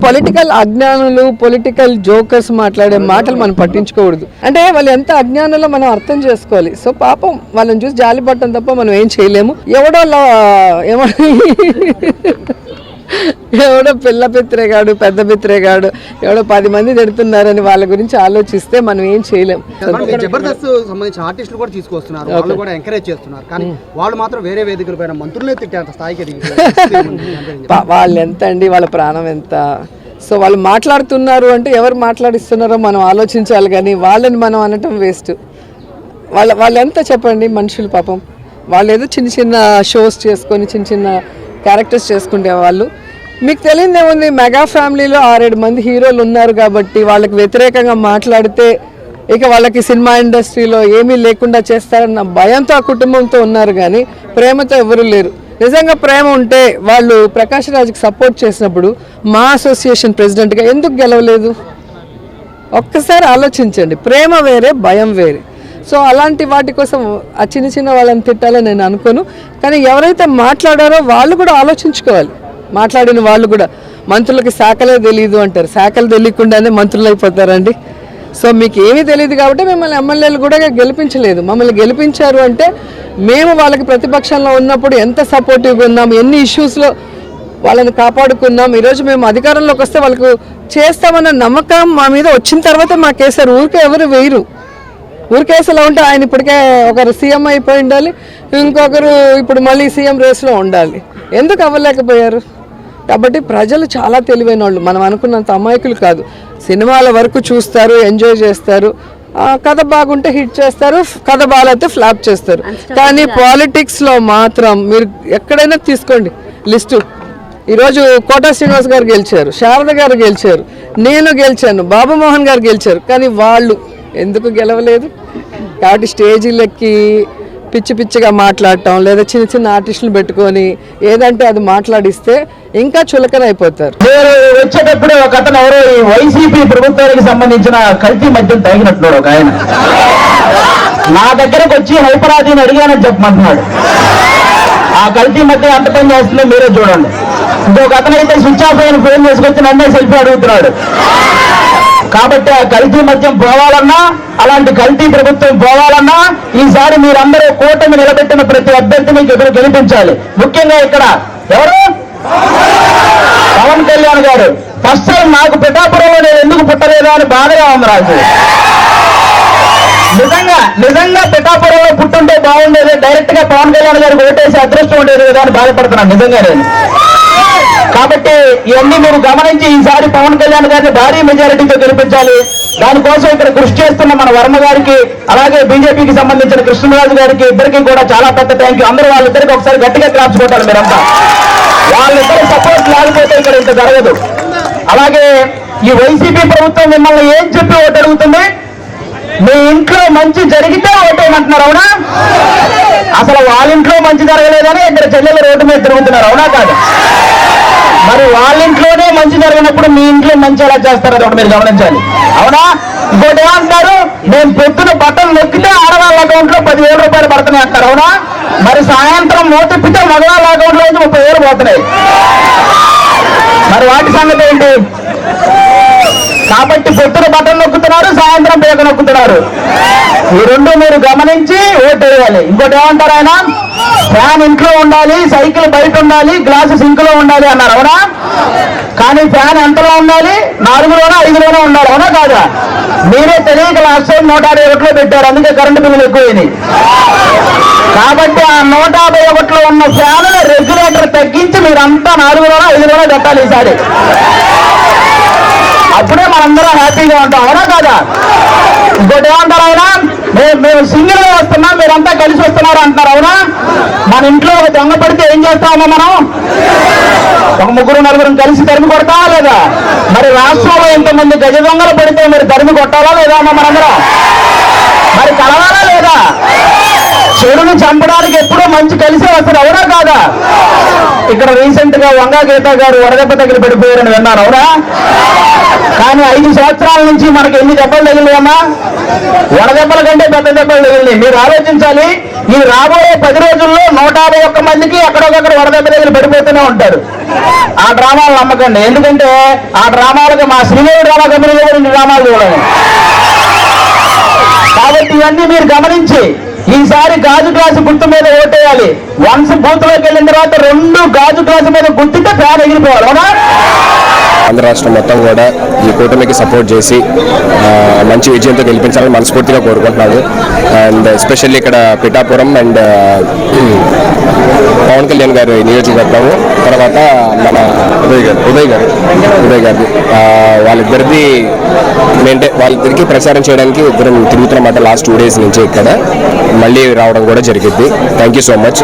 Political అజ్ఞానులు, political jokers మాట్లాడే మాటలు మనం పట్టించుకోకూడదు. అంటే వాళ్ళు ఎంత అజ్ఞానులో మనం అర్థం చేసుకోవాలి. సో పాపం వాళ్ళని చూసి జాలి పడటం తప్ప మనం ఏం చేయలేము. ఎవడో పిల్ల పిత్రేగాడు, పెద్ద పిత్రేగాడు, ఎవడో 10 మంది తిడుతున్నారని వాళ్ళ గురించి ఆలోచిస్తే మనం ఏం చేయలేం. జబర్దస్త్ సంబంధించిన ఆర్టిస్టులు కూడా తీసుకొస్తున్నారు, వాళ్ళు కూడా ఎంకరేజ్ చేస్తున్నారు. కానీ వాళ్ళు మాత్రం వేరే వేదికల పైన మంత్రులే తిట్టేంత స్థాయికి వాళ్ళు ఎంత అండి, వాళ్ళ ప్రాణం ఎంత. సో వాళ్ళు మాట్లాడుతున్నారు అంటే ఎవరు మాట్లాడిస్తున్నారో మనం ఆలోచించాలి, కానీ వాళ్ళని మనం అనటం వేస్ట్. వాళ్ళు ఎంత చెప్పండి మనుషులు పాపం. వాళ్ళు ఏదో చిన్న చిన్న షోస్ చేసుకొని చిన్న చిన్న క్యారెక్టర్స్ చేసుకుంటే వాళ్ళు. మీకు తెలియదు ఏముంది, మెగా ఫ్యామిలీలో 6-7 మంది హీరోలు ఉన్నారు కాబట్టి వాళ్ళకి వ్యతిరేకంగా మాట్లాడితే ఇక వాళ్ళకి సినిమా ఇండస్ట్రీలో ఏమీ లేకుండా చేస్తారన్న భయంతో ఆ కుటుంబంతో ఉన్నారు, కానీ ప్రేమతో ఎవరు లేరు. నిజంగా ప్రేమ ఉంటే వాళ్ళు ప్రకాష్ రాజ్కి సపోర్ట్ చేసినప్పుడు మా అసోసియేషన్ ప్రెసిడెంట్గా ఎందుకు గెలవలేదు? ఒక్కసారి ఆలోచించండి. ప్రేమ వేరే, భయం వేరే. సో అలాంటి వాటి కోసం ఆ చిన్న చిన్న వాళ్ళని తిట్టాలని నేను అనుకోను. కానీ ఎవరైతే మాట్లాడారో వాళ్ళు కూడా ఆలోచించుకోవాలి. మాట్లాడిన వాళ్ళు కూడా, మంత్రులకి శాఖలే తెలియదు అంటారు, శాఖలు తెలియకుండానే మంత్రులు అయిపోతారండి. సో మీకు ఏమీ తెలియదు కాబట్టి మిమ్మల్ని ఎమ్మెల్యేలు కూడా గెలిపించలేదు. మమ్మల్ని గెలిపించారు అంటే మేము వాళ్ళకి ప్రతిపక్షంలో ఉన్నప్పుడు ఎంత సపోర్టివ్గా ఉన్నాం, ఎన్ని ఇష్యూస్లో వాళ్ళని కాపాడుకున్నాం. ఈరోజు మేము అధికారంలోకి వస్తే వాళ్ళకు చేస్తామన్న నమ్మకం మా మీద వచ్చిన తర్వాత మాకేసారు. ఊరికే ఎవరు వేయరు. ఊరికేసలా ఉంటే ఆయన ఇప్పటికే ఒకరు సీఎం అయిపోయి ఉండాలి, ఇంకొకరు ఇప్పుడు మళ్ళీ సీఎం రేస్లో ఉండాలి. ఎందుకు అవ్వలేకపోయారు? కాబట్టి ప్రజలు చాలా తెలివైన వాళ్ళు, మనం అనుకున్నంత అమాయకులు కాదు. సినిమాల వరకు చూస్తారు, ఎంజాయ్ చేస్తారు, కథ బాగుంటే హిట్ చేస్తారు, కథ బాగాలైతే ఫ్లాప్ చేస్తారు. కానీ పాలిటిక్స్లో మాత్రం మీరు ఎక్కడైనా తీసుకోండి లిస్టు. ఈరోజు కోటా శ్రీనివాస్ గారు గెలిచారు, శారద గారు గెలిచారు, నేను గెలిచాను, బాబు మోహన్ గారు గెలిచారు. కానీ వాళ్ళు ఎందుకు గెలవలేదు? కాబట్టి స్టేజీలకి పిచ్చి పిచ్చిగా మాట్లాడటం, లేదా చిన్న చిన్న ఆర్టిస్టులు పెట్టుకొని ఏదంటే అది మాట్లాడిస్తే ఇంకా చులకన అయిపోతారు. మీరు వచ్చేటప్పుడు ఒక అతను ఎవరో ఈ వైసీపీ ప్రభుత్వానికి సంబంధించిన కల్తీ మద్యం తాగినట్టున్నాడు ఒక ఆయన. నా దగ్గరకు వచ్చి హైపరాదిని అడిగానని చెప్పమంటున్నాడు. ఆ కల్తీ మద్యం ఎంత పని చేస్తుందో మీరే చూడండి. ఇంకొక అతను అయితే స్విచ్ ఆఫ్ అయిన ఫోన్ చేసుకొచ్చి నన్నే సెల్ఫీ అడుగుతున్నాడు. కాబట్టి ఆ కల్తీ మద్యం పోవాలన్నా, అలాంటి కల్తీ ప్రభుత్వం పోవాలన్నా ఈసారి మీరందరూ కూటమి నిలబెట్టిన ప్రతి అభ్యర్థిని ఎదురు గెలిపించాలి. ముఖ్యంగా ఇక్కడ ఎవరు? పవన్ కళ్యాణ్ గారు. ఫస్ట్ టైం నాకు పిఠాపురంలో నేను ఎందుకు పుట్టలేదా అని బాధగా ఉంది రాజు. నిజంగా పిఠాపురంలో పుట్టుంటే బాగుండేది, డైరెక్ట్ గా పవన్ కళ్యాణ్ గారికి ఓటేసి అదృష్టం ఉండేది కదా అని బాధపడుతున్నాను నిజంగా నేను. కాబట్టి ఇవన్నీ మీరు గమనించి ఈసారి పవన్ కళ్యాణ్ గారిని భారీ మెజారిటీతో గెలిపించాలి. దానికోసం ఇక్కడ కృషి చేస్తున్న మన వర్మ గారికి, అలాగే బీజేపీకి సంబంధించిన కృష్ణరాజు గారికి, ఇద్దరికి కూడా చాలా పెద్ద థ్యాంక్ యూ. అందరూ వాళ్ళిద్దరికి ఒకసారి గట్టిగా క్లాప్స్ కొట్టాలి మీరంతా. వాళ్ళిద్దరు సపోర్ట్ లేకపోతే ఇక్కడ ఇంత జరగదు. అలాగే ఈ వైసీపీ ప్రభుత్వం మిమ్మల్ని ఏం చెప్పి ఓటు అడుగుతుంది? మీ ఇంట్లో మంచి జరిగితే ఓటేయమంటున్నారు, అవునా? అసలు వాళ్ళ ఇంట్లో మంచి జరగలేదని ఇద్దరు చెల్లెలు రోడ్డు మీద తిరుగుతున్నారు, అవునా కాదు? మరి వాళ్ళ ఇంట్లోనే మంచి జరిగినప్పుడు మీ ఇంట్లో మంచి ఎలా చేస్తారో ఒకటి మీరు గమనించాలి, అవునా? ఇంకోటి ఏమంటారు? మేము పొద్దున బట్టలు నొక్కితే ఆడవాళ్ళ అకౌంట్ లో 10,000 రూపాయలు పడుతున్నాయి అంటారు, అవునా? మరి సాయంత్రం మోతిప్పితే మగవాళ్ళ అకౌంట్ లో 30,000 పోతున్నాయి. మరి వాటి సంగతి ఏంటి? కాబట్టి పొద్దున బట్టలు నొక్కుతున్నారు, సాయంత్రం పేక నొక్కుతున్నారు. ఈ రెండు మీరు గమనించి ఓటు వేయాలి. ఇంకోటి ఏమంటారు ఆయన? ఫ్యాన్ ఇంట్లో ఉండాలి, సైకిల్ బయట ఉండాలి, గ్లాసు సింక్ లో ఉండాలి అన్నారు, అవునా? కానీ ఫ్యాన్ ఎంతలో ఉండాలి? 4లోనో 5లోనో ఉండాలి, అవునా కాదా? మీరే తెలియక లాస్ట్ టైం 151లో పెట్టారు, అందుకే కరెంటు బిల్లులు ఎక్కువైనాయి. కాబట్టి ఆ 151లో ఉన్న ఫ్యాన్ రెగ్యులేటర్ తగ్గించి మీరంతా 4లోనో 5లోనో పెట్టాలి ఈసారి. అప్పుడే మనందరం హ్యాపీగా ఉంటాం, అవునా కాదా? ఇంకోటి ఏమంటారు ఆయన? మేము సింగిల్ గా వస్తున్నాం, మీరంతా కలిసి వస్తున్నారు అంటున్నారు, అవునా? మన ఇంట్లో ఒక దొంగ పడితే ఏం చేస్తామో మనం? ఒక 3-4 కలిసి తరిమి కొడతామా లేదా? మరి రాష్ట్రంలో ఇంతమంది గజ దొంగలు పడితే మరి తరిమి కొట్టాలా లేదా అమ్మ మనందరం? మరి కలవాలా లేదా? చెడుని చంపడానికి ఎప్పుడూ మంచి కలిసి వస్తారు, అవునా కాదా? ఇక్కడ రీసెంట్ గా వంగా గీత గారు వడదెబ్బ తగిలి పడిపోయారని విన్నారు, అవునా? కానీ 5 సంవత్సరాల నుంచి మనకి ఎన్ని దెబ్బలు తగిలినాయమ్మా? వడదెబ్బల కంటే పెద్ద దెబ్బలు తగిలినాయి. మీరు ఆలోచించాలి, ఈ రాబోయే 10 రోజుల్లో 151 మందికి ఎక్కడొకక్కడ వడదెబ్బ దగ్గర పడిపోతూనే ఉంటారు. ఆ డ్రామాలు నమ్మకండి, ఎందుకంటే ఆ డ్రామాలకు మా శ్రీదేవి డ్రామా కంపెనీలో కూడా ఇన్ని డ్రామాలు చూడాలి. కాబట్టి ఇవన్నీ మీరు గమనించి ఈసారి గాజు గ్లాసు గుర్తు మీద ఓటేయాలి. వన్స్ బూత్ లోకి వెళ్ళిన తర్వాత 2 గాజు గ్లాసు మీద గుర్తుంటే ఫ్యాన్ ఎగిరిపోవాలి, అవునా? ఆంధ్ర రాష్ట్రం మొత్తం కూడా ఈ కూటమికి సపోర్ట్ చేసి మంచి విజయంతో గెలిపించాలని మనస్ఫూర్తిగా కోరుకుంటున్నాను. అండ్ ఎస్పెషల్లీ ఇక్కడ పిఠాపురం అండ్ పవన్ కళ్యాణ్ గారి నియోజకవర్గము, తర్వాత మన ఉదయ్ గారిది వాళ్ళిద్దరిది వాళ్ళిద్దరికి ప్రచారం చేయడానికి ఇద్దరం తిరుగుతున్నమాట లాస్ట్ 2 days నుంచి. ఇక్కడ మళ్ళీ రావడం కూడా జరిగింది. Thank you so much.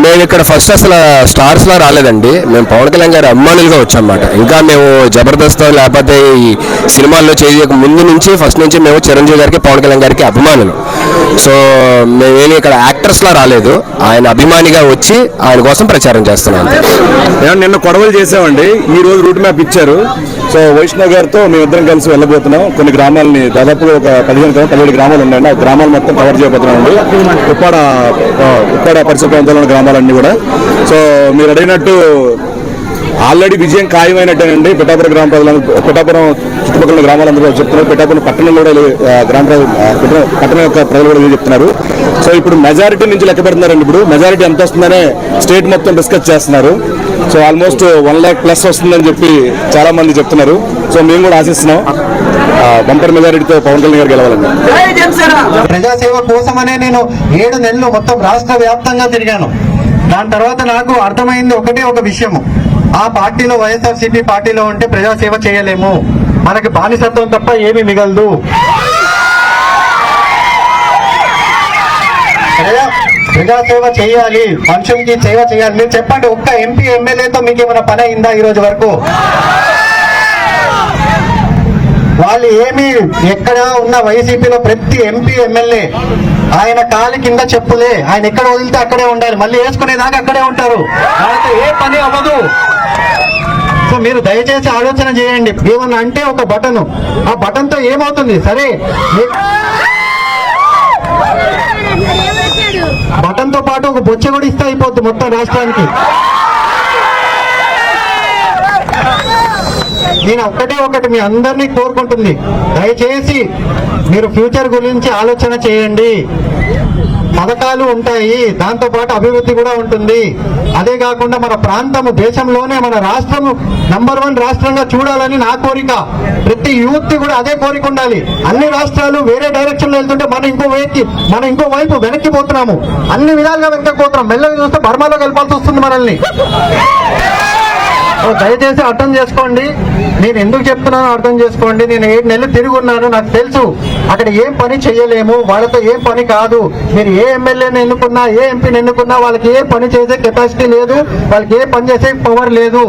మేము ఇక్కడ ఫస్ట్ అసలు స్టార్స్ లా రాలేదండి, మేము పవన్ కళ్యాణ్ గారి అభిమానులుగా వచ్చామన్నమాట. ఇంకా మేము జబర్దస్త్ లేకపోతే ఈ సినిమాల్లో చేయక ముందు నుంచి ఫస్ట్ నుంచి మేము చిరంజీవి గారికి పవన్ కళ్యాణ్ గారికి అభిమానులు. సో మేమేమి ఇక్కడ యాక్టర్స్ లా రాలేదు, ఆయన అభిమానిగా వచ్చి ఆయన కోసం ప్రచారం చేస్తున్నాం. నిన్న కొడవలు చేసామండి, ఈ రోజు రూట్ మ్యాప్ ఇచ్చారు. సో వైష్ణవ్ గారితో మేమిద్దరం కలిసి వెళ్ళబోతున్నాం. కొన్ని గ్రామాలని, దాదాపు ఒక 17 గ్రామాలు ఉన్నాయండి. ఆ గ్రామాలు మొత్తం కవర్ చేయబోతున్నాం అండి. ఉప్పాడ పరిసర ప్రాంతాల్లో ఉన్న గ్రామాలన్నీ కూడా. సో మీరు అడిగినట్టు ఆల్రెడీ విజయం ఖాయమైనట్టేనండి. పిఠాపురం గ్రామ ప్రజలు, పిఠాపురం చుట్టుపక్కల గ్రామాలందరూ చెప్తున్నారు, పిఠాపురం పట్టణం కూడా పట్టణం యొక్క ప్రజలు కూడా చెప్తున్నారు. సో ఇప్పుడు మెజారిటీ నుంచి లెక్క పెడుతున్నారండి. ఇప్పుడు మెజారిటీ ఎంత వస్తుందనే స్టేట్ మొత్తం డిస్కస్ చేస్తున్నారు. సో ఆల్మోస్ట్ 1 lakh ప్లస్ వస్తుందని చెప్పి చాలా మంది చెప్తున్నారు. సో మేము కూడా ఆశిస్తున్నాం బంపర్ మెజారిటీతో పవన్ కళ్యాణ్ గారు గెలవాలండి. ప్రజాసేవ కోసమనే నేను 7 నెలలు మొత్తం రాష్ట్ర వ్యాప్తంగా తిరిగాను. దాని తర్వాత నాకు అర్థమైంది ఒక విషయము, ఆ పార్టీలో వైఎస్ఆర్సీపీ పార్టీలో ఉంటే ప్రజాసేవ చేయలేము, మనకి బానిసత్వం తప్ప ఏమీ మిగలదు. ప్రజాసేవ చేయాలి, మనుషులకి సేవ చేయాలి. మీరు చెప్పండి, ఒక్క ఎంపీ ఎమ్మెల్యేతో మీకు ఏమైనా పని అయిందా ఈ రోజు వరకు? వాళ్ళు ఏమి, ఎక్కడ ఉన్న వైసీపీలో ప్రతి ఎంపీ ఎమ్మెల్యే ఆయన కాలి కింద చెప్పులే, ఆయన ఎక్కడ వదిలితే అక్కడే ఉండాలి, మళ్ళీ వేసుకునేదాకా అక్కడే ఉంటారు, వాళ్ళతో ఏ పని అవ్వదు. సో మీరు దయచేసి ఆలోచన చేయండి. ఏమన్నా అంటే ఒక బటన్, ఆ బటన్ తో ఏమవుతుంది? సరే, బటన్ తో పాటు ఒక బొచ్చ కూడా ఇస్తే అయిపోద్ది మొత్తం రాష్ట్రానికి. నేను ఒకటి మీ అందరినీ కోరుకుంటుంది, దయచేసి మీరు ఫ్యూచర్ గురించి ఆలోచన చేయండి. పథకాలు ఉంటాయి, దాంతో పాటు అభివృద్ధి కూడా ఉంటుంది. అదే కాకుండా మన ప్రాంతము, దేశంలోనే మన రాష్ట్రము నంబర్ 1 రాష్ట్రంగా చూడాలని నా కోరిక. ప్రతి యూత్ కూడా అదే కోరిక ఉండాలి. అన్ని రాష్ట్రాలు వేరే డైరెక్షన్ లో వెళ్తుంటే మనం ఇంకో వైపు వెనక్కిపోతున్నాము, అన్ని విధాలుగా వెనక్కిపోతున్నాం. మెల్లగా చూస్తే బర్మాలోకి వెళ్ళాల్సి వస్తుంది మనల్ని. దయచేసి అర్థం చేసుకోండి, నేను ఎందుకు చెప్తున్నానో అర్థం చేసుకోండి. నేను 7 నెలలు తిరిగి ఉన్నాను, నాకు తెలుసు అక్కడ ఏం పని చేయలేము, వాళ్ళతో ఏం పని కాదు. మీరు ఏ ఎమ్మెల్యేని ఎన్నుకున్నా, ఏ ఎంపీని ఎన్నుకున్నా వాళ్ళకి ఏ పని చేసే కెపాసిటీ లేదు, వాళ్ళకి ఏ పని చేసే పవర్ లేదు.